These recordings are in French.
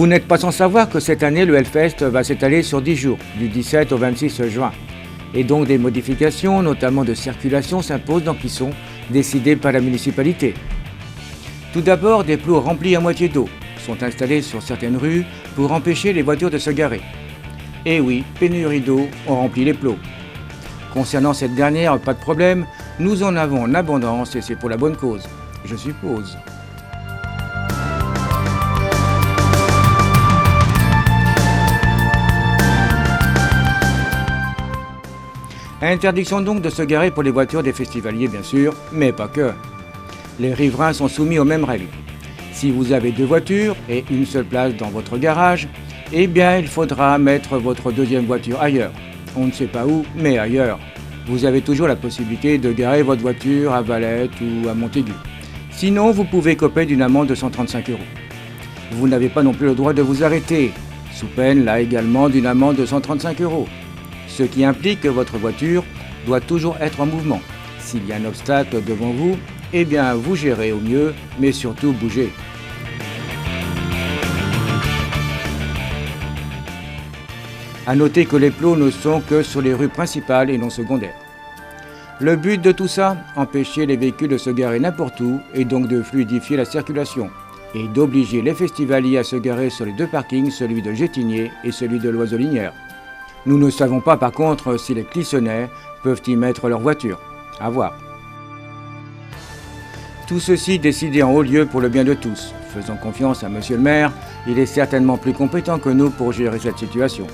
Vous n'êtes pas sans savoir que cette année, le Hellfest va s'étaler sur 10 jours, du 17 au 26 juin. Et donc des modifications, notamment de circulation, s'imposent dans Clisson, décidées par la municipalité. Tout d'abord, des plots remplis à moitié d'eau sont installés sur certaines rues pour empêcher les voitures de se garer. Et oui, pénurie d'eau, on remplit les plots. Concernant cette dernière, pas de problème, nous en avons en abondance et c'est pour la bonne cause, je suppose. Interdiction donc de se garer pour les voitures des festivaliers bien sûr, mais pas que. Les riverains sont soumis aux mêmes règles. Si vous avez 2 voitures et une seule place dans votre garage, eh bien il faudra mettre votre deuxième voiture ailleurs. On ne sait pas où, mais ailleurs. Vous avez toujours la possibilité de garer votre voiture à Valette ou à Montaigu. Sinon, vous pouvez écoper d'une amende de 135 €. Vous n'avez pas non plus le droit de vous arrêter, sous peine là également d'une amende de 135 €. Ce qui implique que votre voiture doit toujours être en mouvement. S'il y a un obstacle devant vous, eh bien vous gérez au mieux, mais surtout bougez. A noter que les plots ne sont que sur les rues principales et non secondaires. Le but de tout ça, empêcher les véhicules de se garer n'importe où et donc de fluidifier la circulation et d'obliger les festivaliers à se garer sur les 2 parkings, celui de Gétigné et celui de l'Oiselinière. Nous ne savons pas par contre si les Clissonnais peuvent y mettre leur voiture. À voir. Tout ceci décidé en haut lieu pour le bien de tous. Faisons confiance à monsieur le maire, il est certainement plus compétent que nous pour gérer cette situation.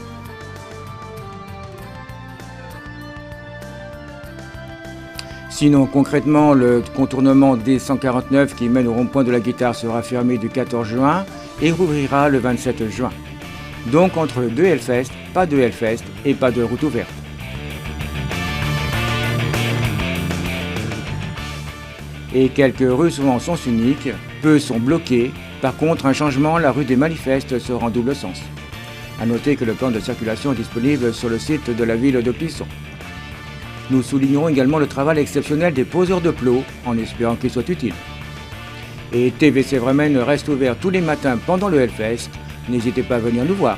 Sinon, concrètement, le contournement D149 qui mène au rond-point de la Guitare sera fermé du 14 juin et rouvrira le 27 juin. Donc entre le 2 Hellfest, pas de Hellfest et pas de route ouverte. Et quelques rues souvent en sens unique, peu sont bloquées. Par contre, un changement, la rue des Manifestes sera en double sens. A noter que le plan de circulation est disponible sur le site de la ville de Clisson. Nous soulignerons également le travail exceptionnel des poseurs de plots, en espérant qu'il soit utile. Et TVC Vremen reste ouvert tous les matins pendant le Hellfest. N'hésitez pas à venir nous voir.